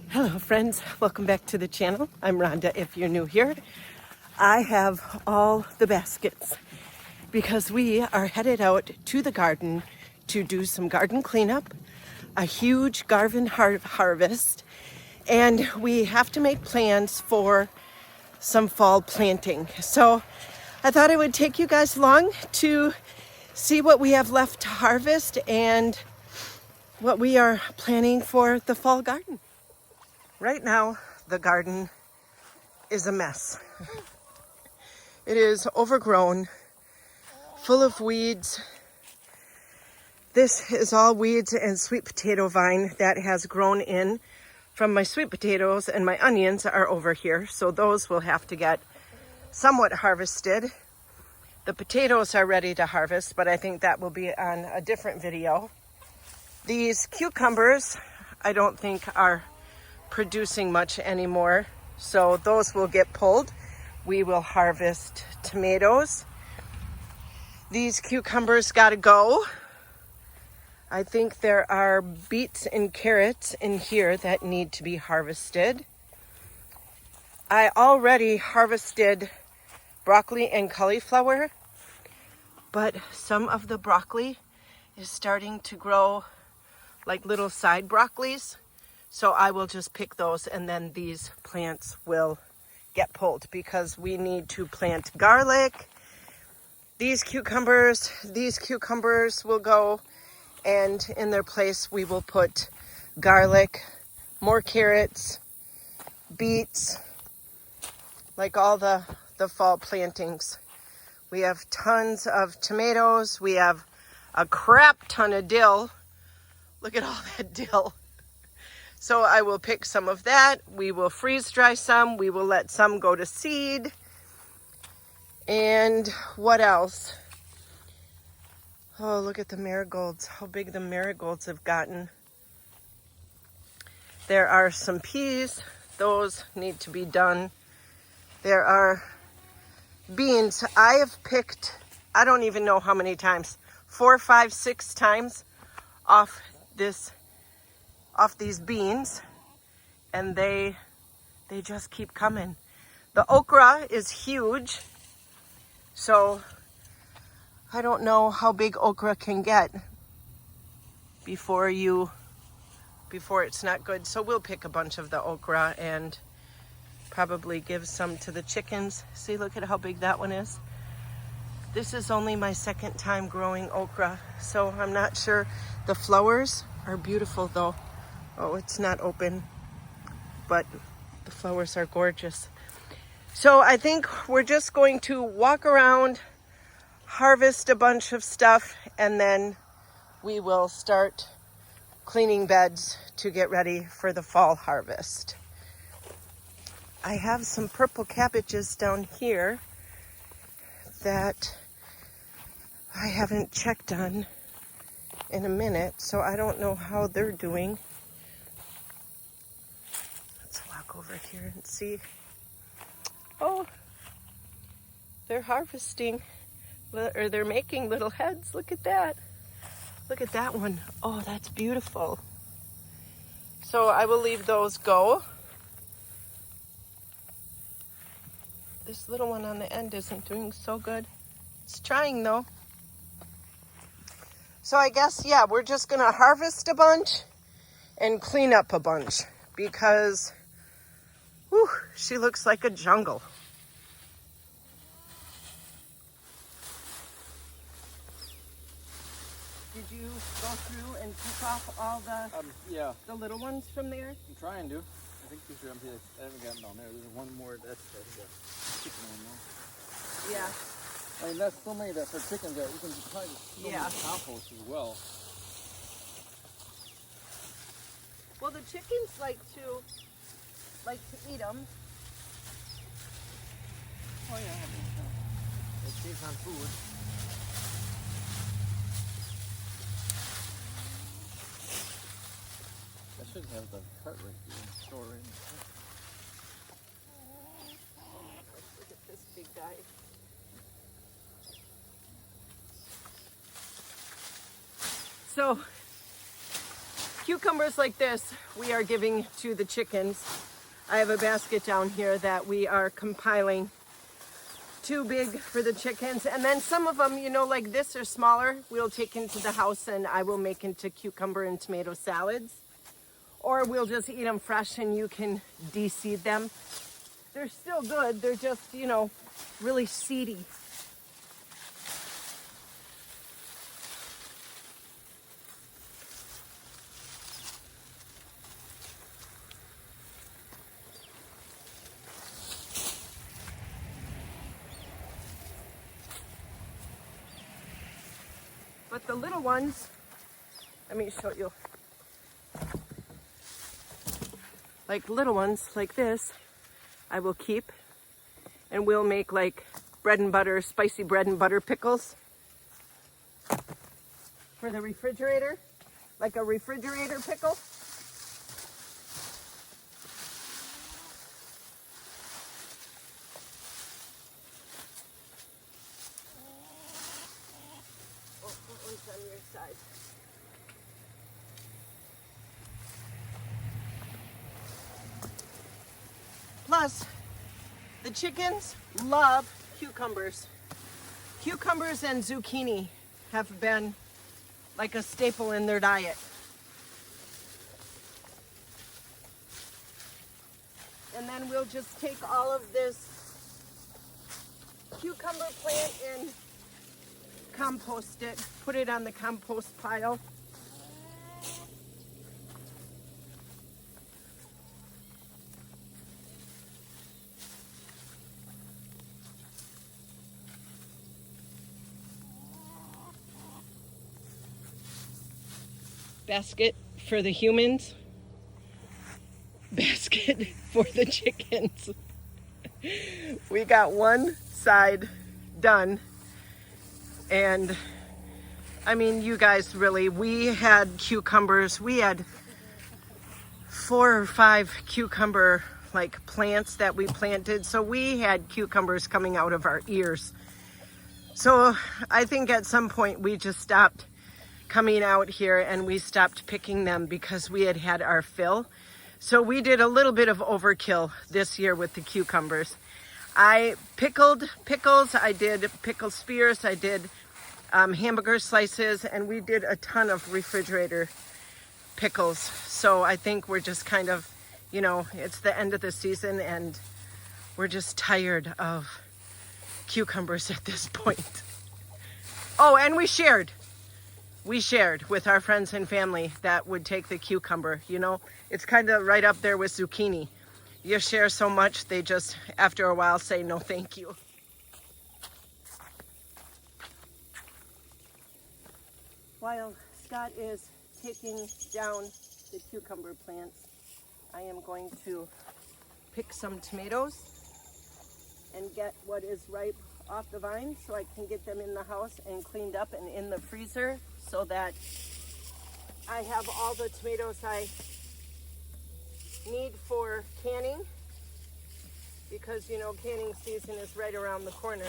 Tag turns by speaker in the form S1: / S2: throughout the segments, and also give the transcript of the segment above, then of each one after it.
S1: Hello friends, welcome back to the channel. I'm Rhonda if you're new here. I have all the baskets because we are headed out to the garden to do some garden cleanup, a huge garden harvest, and we have to make plans for some fall planting. So I thought I would take you guys along to see what we have left to harvest and what we are planning for the fall garden. Right now, the garden is a mess. It is overgrown, full of weeds. This is all weeds and sweet potato vine that has grown in from my sweet potatoes, and my onions are over here, so those will have to get somewhat harvested. The potatoes are ready to harvest, but I think that will be on a different video. These cucumbers, I don't think are producing much anymore, so those will get pulled. We will harvest tomatoes. These cucumbers gotta go. I think there are beets and carrots in here that need to be harvested. I already harvested broccoli and cauliflower, but some of the broccoli is starting to grow like little side broccolis. So I will just pick those, and then these plants will get pulled because we need to plant garlic. These cucumbers will go, and in their place we will put garlic, more carrots, beets, like all the fall plantings. We have tons of tomatoes. We have a crap ton of dill. Look at all that dill. So I will pick some of that. We will freeze dry some. We will let some go to seed. And what else? Oh, look at the marigolds. How big the marigolds have gotten. There are some peas. Those need to be done. There are beans. I have picked, I don't even know how many times, 4, 5, 6 times off these beans, and they just keep coming. The okra is huge, so I don't know how big okra can get before it's not good. So we'll pick a bunch of the okra and probably give some to the chickens. See, look at how big that one is. This is only my second time growing okra, so I'm not sure. The flowers are beautiful though. Oh, it's not open, but the flowers are gorgeous. So I think we're just going to walk around, harvest a bunch of stuff, and then we will start cleaning beds to get ready for the fall harvest. I have some purple cabbages down here that I haven't checked on in a minute, so I don't know how they're doing. Over here and see. Oh, they're harvesting, or they're making little heads. Look at that. Look at that one. Oh, that's beautiful. So I will leave those go. This little one on the end isn't doing so good. It's trying though. So I guess, yeah, we're just gonna harvest a bunch and clean up a bunch because whew, she looks like a jungle. Did you go through and pick off all the little ones from there?
S2: I'm trying to. I think these are empty. I haven't gotten down there. There's one more. That's the chicken one though.
S1: Yeah.
S2: I mean, that's so many that for chickens that you can probably just compost as well.
S1: Well, the chickens like to eat them.
S2: Oh yeah, I think so. It saves on food. I should have the cart right here and store it in the cart.
S1: Look at this big guy. So cucumbers like this we are giving to the chickens. I have a basket down here that we are compiling. Too big for the chickens, and then some of them, you know, like this are smaller, we'll take into the house and I will make into cucumber and tomato salads, or we'll just eat them fresh and you can de-seed them. They're still good, they're just, you know, really seedy. But the little ones, let me show you. Like little ones like this, I will keep, and we'll make like bread and butter, spicy bread and butter pickles for the refrigerator, like a refrigerator pickle. On your side. Plus, the chickens love cucumbers. Cucumbers and zucchini have been like a staple in their diet. And then we'll just take all of this cucumber plant and compost it, put it on the compost pile. Basket for the humans, basket for the chickens. We got one side done. And I mean, you guys really, we had cucumbers. We had 4 or 5 cucumber like plants that we planted. So we had cucumbers coming out of our ears. So I think at some point we just stopped coming out here and we stopped picking them because we had our fill. So we did a little bit of overkill this year with the cucumbers. I pickled pickles, I did pickle spears, I did hamburger slices, and we did a ton of refrigerator pickles. So I think we're just kind of, you know, it's the end of the season and we're just tired of cucumbers at this point. Oh, and we shared with our friends and family that would take the cucumber. You know, it's kind of right up there with zucchini. You share so much, they just, after a while, say no thank you. While Scott is taking down the cucumber plants, I am going to pick some tomatoes and get what is ripe off the vine so I can get them in the house and cleaned up and in the freezer so that I have all the tomatoes I need for canning, because you know canning season is right around the corner.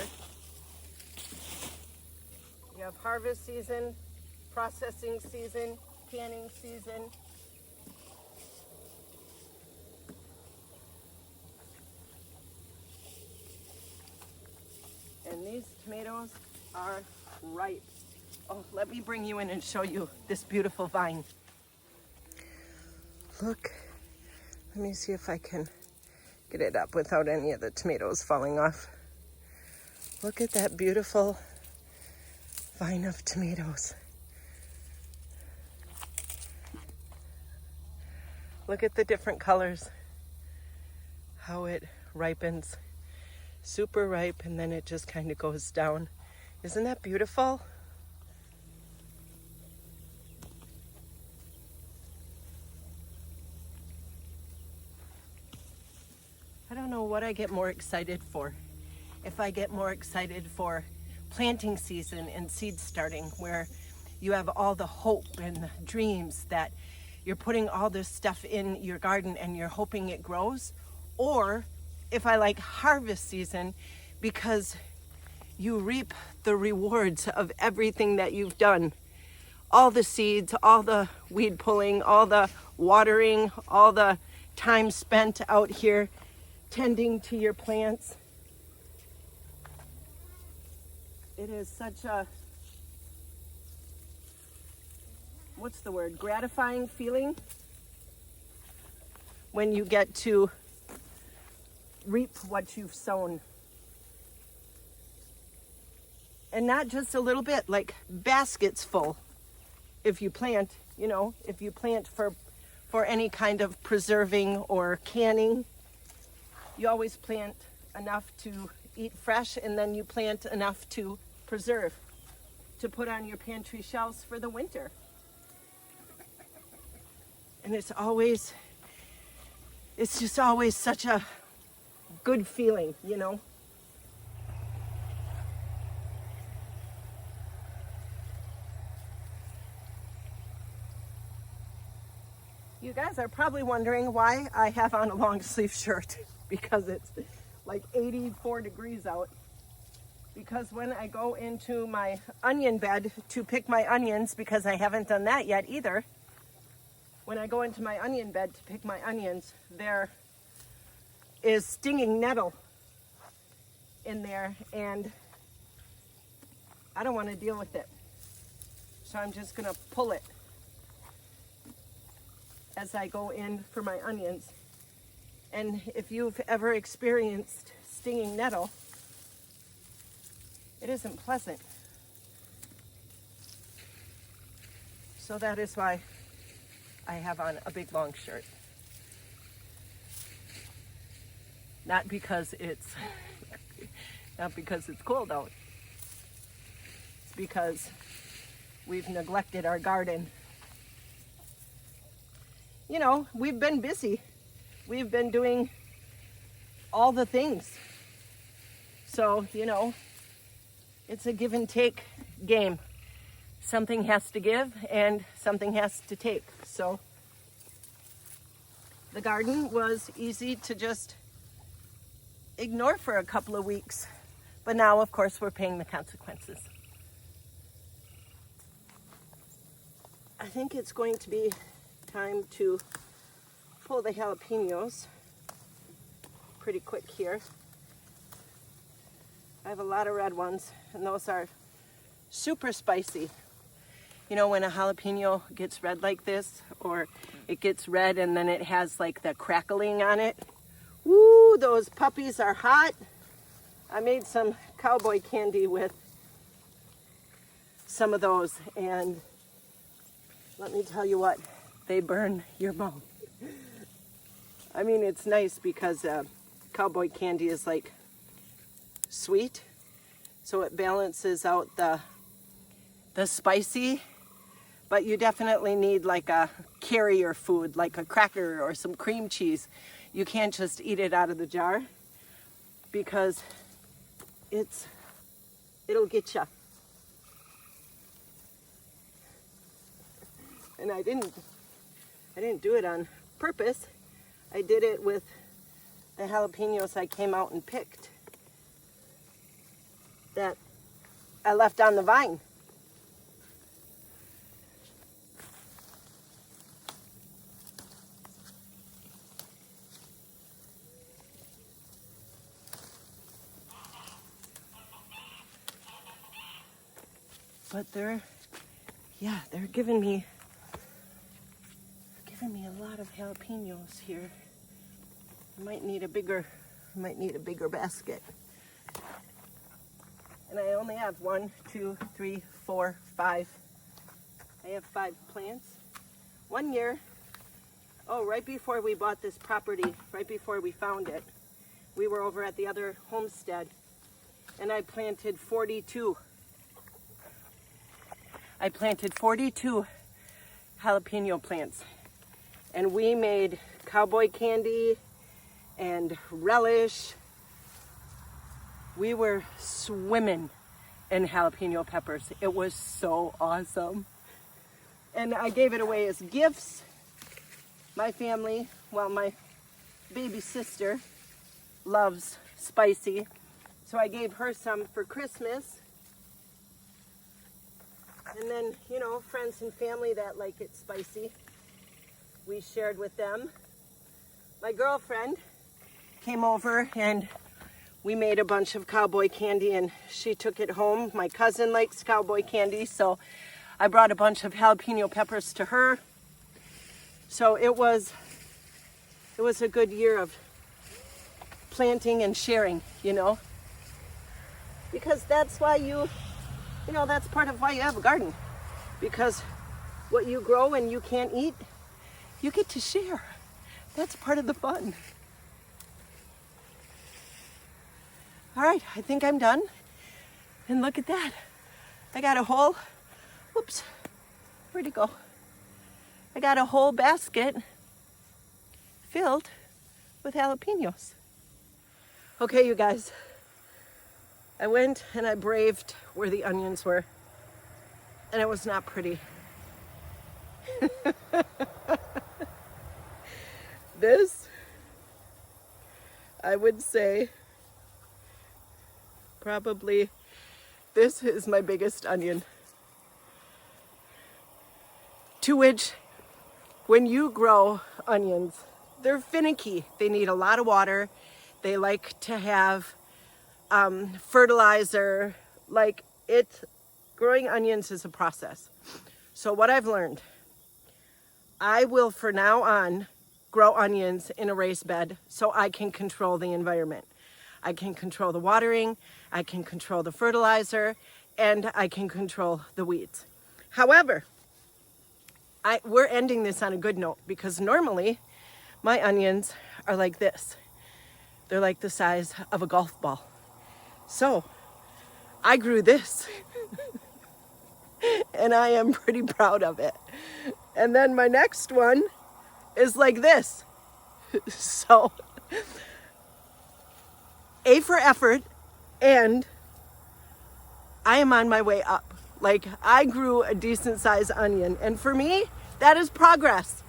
S1: You have harvest season, processing season, canning season. And these tomatoes are ripe. Oh, let me bring you in and show you this beautiful vine. Look, let me see if I can get it up without any of the tomatoes falling off. Look at that beautiful vine of tomatoes. Look at the different colors, how it ripens. Super ripe, and then it just kind of goes down. Isn't that beautiful? I don't know what I get more excited for. If I get more excited for planting season and seed starting, where you have all the hope and dreams that you're putting all this stuff in your garden and you're hoping it grows, or if I like harvest season because you reap the rewards of everything that you've done all the seeds, all the weed pulling, all the watering, all the time spent out here tending to your plants. It is such a, what's the word, gratifying feeling when you get to reap what you've sown. And not just a little bit, like baskets full. If you plant, if you plant for any kind of preserving or canning, you always plant enough to eat fresh, and then you plant enough to preserve, to put on your pantry shelves for the winter. And it's just always such a good feeling, You guys are probably wondering why I have on a long sleeve shirt, because it's like 84 degrees out. Because when I go into my onion bed to pick my onions, because I haven't done that yet either, when I go into my onion bed to pick my onions, there is stinging nettle in there, and I don't want to deal with it. So I'm just going to pull it as I go in for my onions. And if you've ever experienced stinging nettle, it isn't pleasant. So that is why I have on a big long shirt. Not because it's cold out. It's because we've neglected our garden. We've been busy. We've been doing all the things. So, it's a give and take game. Something has to give and something has to take. So the garden was easy to just ignore for a couple of weeks. But now, of course, we're paying the consequences. I think it's going to be time to pull the jalapenos pretty quick here. I have a lot of red ones, and those are super spicy. When a jalapeno gets red like this, or it gets red and then it has like the crackling on it. Woo, those puppies are hot. I made some cowboy candy with some of those, and let me tell you what, they burn your mouth. I mean, it's nice because cowboy candy is like sweet, so it balances out the spicy, but you definitely need like a carrier food, like a cracker or some cream cheese. You can't just eat it out of the jar because it'll get you. And I didn't do it on purpose. I did it with the jalapenos I came out and picked that I left on the vine. But they're giving me a lot of jalapenos here. I might need a bigger basket. And I only have 1, 2, 3, 4, 5. I have 5 plants. One year, right before we bought this property, right before we found it, we were over at the other homestead, and I planted 42. I planted 42 jalapeno plants, and we made cowboy candy and relish. We were swimming in jalapeno peppers. It was so awesome. And I gave it away as gifts. My family, my baby sister loves spicy, so I gave her some for Christmas. And then, you know, friends and family that like it spicy, we shared with them. My girlfriend came over and we made a bunch of cowboy candy and she took it home. My cousin likes cowboy candy, so I brought a bunch of jalapeno peppers to her. So it was a good year of planting and sharing, you know. Because that's why you know, that's part of why you have a garden. Because what you grow and you can't eat, you get to share. That's part of the fun. All right, I think I'm done. And look at that. I got a whole, whoops, where'd it go? I got a whole basket filled with jalapenos. Okay, you guys. I went and I braved where the onions were. And it was not pretty. This, I would say, probably, this is my biggest onion. To which, when you grow onions, they're finicky. They need a lot of water. They like to have fertilizer. Like, growing onions is a process. So what I've learned, I will from now on grow onions in a raised bed so I can control the environment. I can control the watering, I can control the fertilizer, and I can control the weeds. However, we're ending this on a good note because normally my onions are like this. They're like the size of a golf ball. So I grew this and I am pretty proud of it. And then my next one is like this. So A for effort, and I am on my way up. Like, I grew a decent sized onion, and for me, that is progress.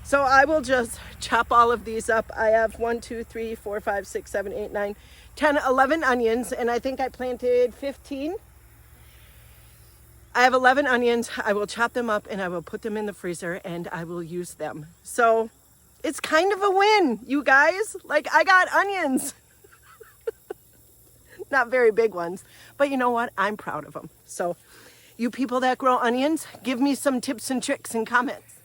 S1: So I will just chop all of these up. I have 1, 2, 3, 4, 5, 6, 7, 8, 9, 10, 11 onions, and I think I planted 15. I have 11 onions. I will chop them up and I will put them in the freezer and I will use them. So it's kind of a win, you guys. Like, I got onions. Not very big ones, but you know what? I'm proud of them. So you people that grow onions, give me some tips and tricks in comments.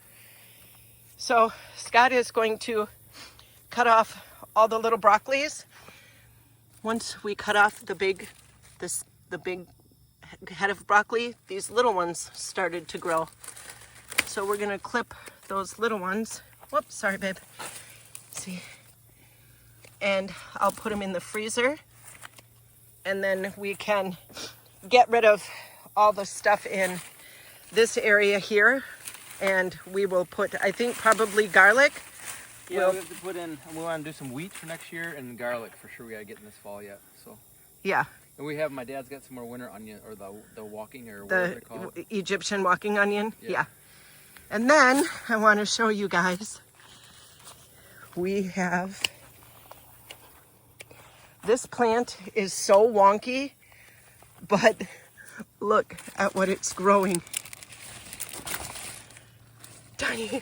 S1: So Scott is going to cut off all the little broccolis. Once we cut off the big head of broccoli, these little ones started to grow. So we're gonna clip those little ones. Whoops, sorry, babe. See? And I'll put them in the freezer. And then we can get rid of all the stuff in this area here. And we will put, I think, probably garlic.
S2: Yeah, we have to put in, we want to do some wheat for next year and garlic for sure we got to get in this fall yet. So
S1: yeah.
S2: And we have, my dad's got some more winter onion, or the walking, or whatever they're called.
S1: The Egyptian walking onion,
S2: yeah.
S1: And then I want to show you guys, we have, this plant is so wonky, but look at what it's growing. Tiny,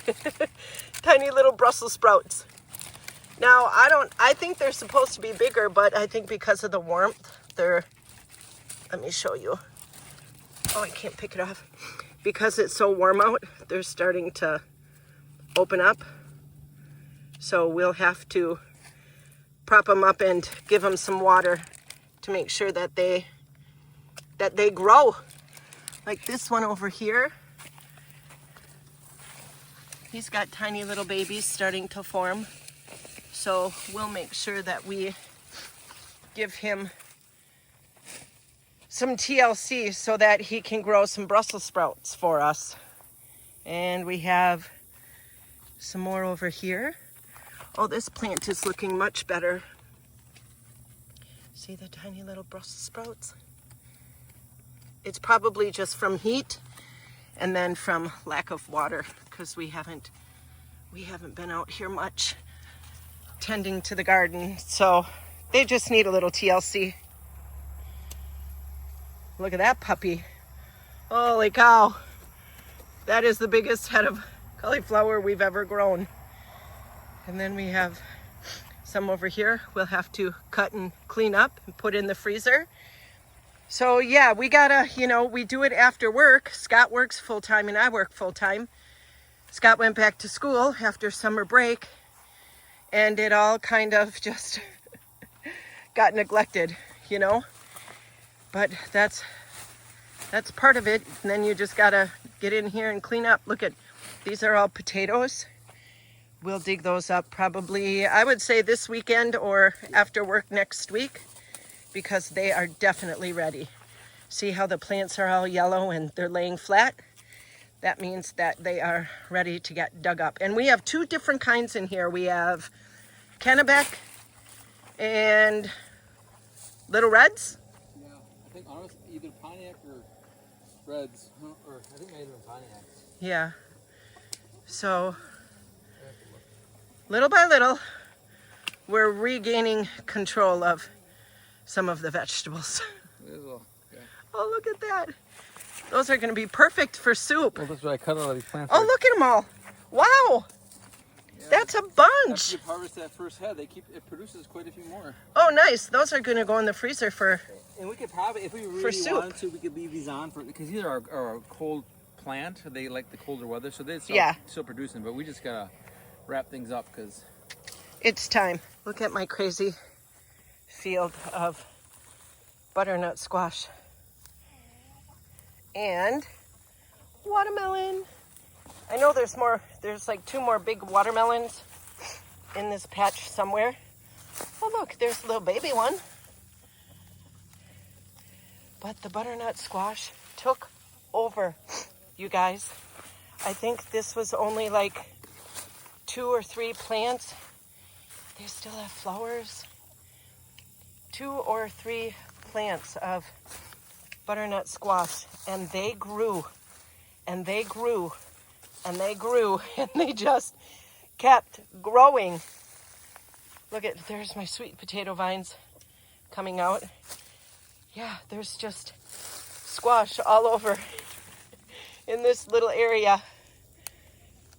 S1: tiny little Brussels sprouts. Now, I think they're supposed to be bigger, but I think because of the warmth, let me show you. Oh, I can't pick it off. Because it's so warm out, they're starting to open up. So we'll have to prop them up and give them some water to make sure that they grow. Like this one over here. He's got tiny little babies starting to form. So we'll make sure that we give him some TLC so that he can grow some Brussels sprouts for us. And we have some more over here. Oh, this plant is looking much better. See the tiny little Brussels sprouts? It's probably just from heat and then from lack of water because we haven't been out here much tending to the garden. So they just need a little TLC. Look at that puppy. Holy cow. That is the biggest head of cauliflower we've ever grown. And then we have some over here we'll have to cut and clean up and put in the freezer. So yeah, we gotta, we do it after work. Scott works full-time and I work full-time. Scott went back to school after summer break and it all kind of just got neglected, But that's part of it. And then you just gotta get in here and clean up. Look at, these are all potatoes. We'll dig those up probably, I would say this weekend or after work next week, because they are definitely ready. See how the plants are all yellow and they're laying flat? That means that they are ready to get dug up. And we have two different kinds in here. We have Kennebec and Little Reds.
S2: Yeah, I think honestly either Pontiac or Reds, or I think maybe even Pontiac.
S1: Yeah. So little by little, we're regaining control of some of the vegetables.
S2: Okay.
S1: Oh, look at that. Those are going to be perfect for soup.
S2: Well, that's why I cut all these plants.
S1: Oh, look at them all. Wow. Yeah. That's a bunch.
S2: After you harvest that first head, it produces quite a few more.
S1: Oh, nice. Those are going to go in the freezer for
S2: And we could probably, if we really wanted to, we could leave these on for, because these are our cold plant. They like the colder weather, so they're still producing. But we just gotta wrap things up because
S1: it's time. Look at my crazy field of butternut squash and watermelon. I know there's more. There's like 2 more big watermelons in this patch somewhere. Oh, look, there's a little baby one. But the butternut squash took over, you guys. I think this was only like 2 or 3 plants. They still have flowers. 2 or 3 plants of butternut squash, and they grew, and they grew, and they grew, and they just kept growing. Look at, there's my sweet potato vines coming out. Yeah, there's just squash all over in this little area,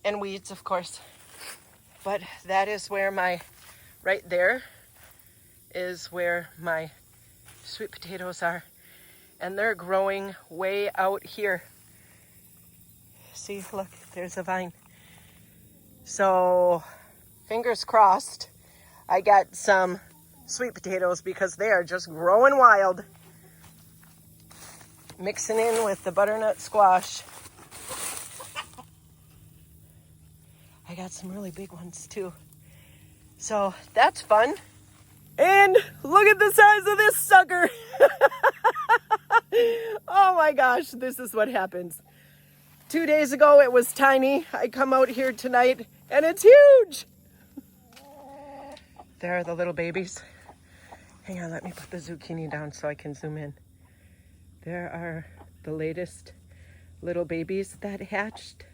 S1: and weeds, of course. But that is where right there is where my sweet potatoes are. And they're growing way out here. See, look, there's a vine. So, fingers crossed, I got some sweet potatoes because they are just growing wild. Mixing in with the butternut squash. I got some really big ones too. So that's fun. And look at the size of this sucker. Oh my gosh, this is what happens. 2 days ago it was tiny. I come out here tonight and it's huge. There are the little babies. Hang on, let me put the zucchini down so I can zoom in. There are the latest little babies that hatched.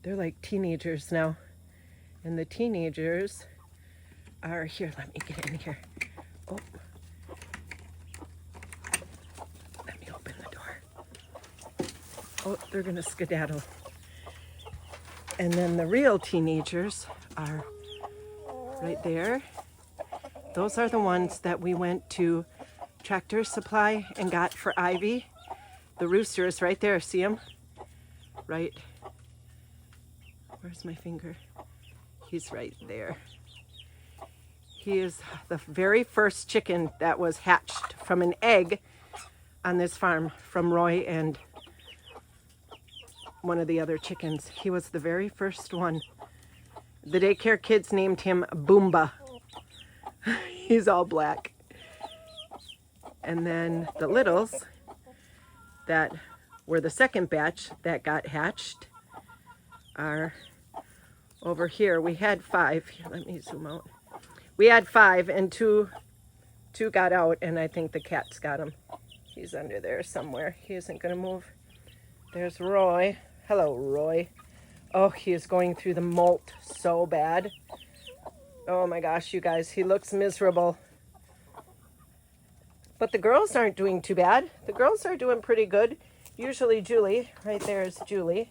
S1: They're like teenagers now. And the teenagers are here. Let me get in here. Oh. Let me open the door. Oh, they're gonna skedaddle. And then the real teenagers are right there. Those are the ones that we went to Tractor Supply and got for Ivy. The rooster is right there. See him? Right. Where's my finger? He's right there. He is the very first chicken that was hatched from an egg on this farm from Roy and one of the other chickens. He was the very first one. The daycare kids named him Boomba. He's all black. And then the littles that were the second batch that got hatched are over here. We had 5. Here, let me zoom out. We had 5 and two got out, and I think the cat's got him. He's under there somewhere. He isn't going to move. There's Roy. Hello, Roy. Oh, he is going through the molt so bad. Oh my gosh, you guys, he looks miserable. But the girls aren't doing too bad. The girls are doing pretty good. usually Julie, right there is Julie.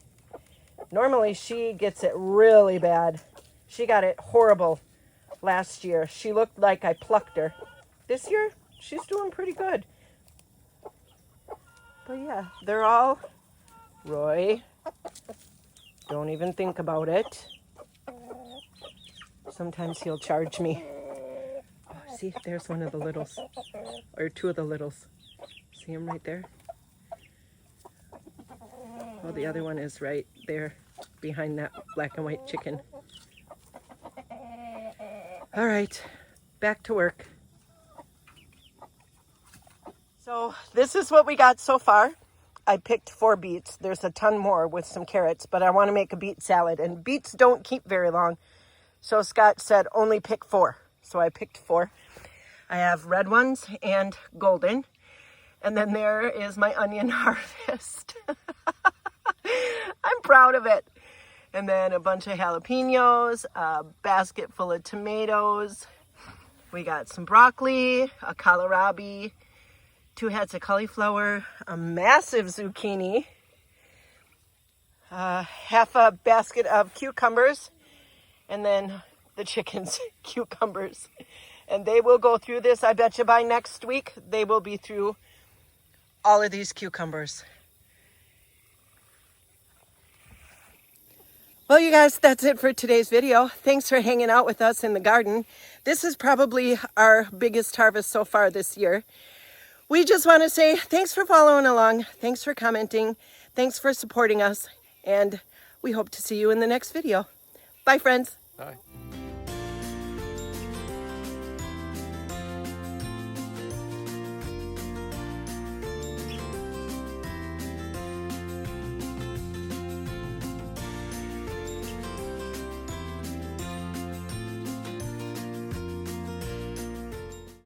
S1: Normally she gets it really bad. She got it horrible last year. She looked like I plucked her. This year, she's doing pretty good. But yeah, they're all, Roy, don't even think about it. Sometimes he'll charge me. Oh, see, there's one of the littles, or two of the littles. See him right there? Well, the other one is right there behind that black and white chicken. All right, back to work. So this is what we got so far. I picked 4 beets. There's a ton more with some carrots, but I want to make a beet salad, and beets don't keep very long. So Scott said only pick 4. So I picked 4. I have red ones and golden. And then there is my onion harvest. I'm proud of it. And then a bunch of jalapenos, a basket full of tomatoes. We got some broccoli, a kohlrabi, 2 heads of cauliflower, a massive zucchini, half a basket of cucumbers, and then the chickens' cucumbers. And they will go through this. I bet you by next week, they will be through all of these cucumbers. Well, you guys, that's it for today's video. Thanks for hanging out with us in the garden. This is probably our biggest harvest so far this year. We just want to say thanks for following along. Thanks for commenting. Thanks for supporting us. And we hope to see you in the next video. Bye, friends.
S2: Bye.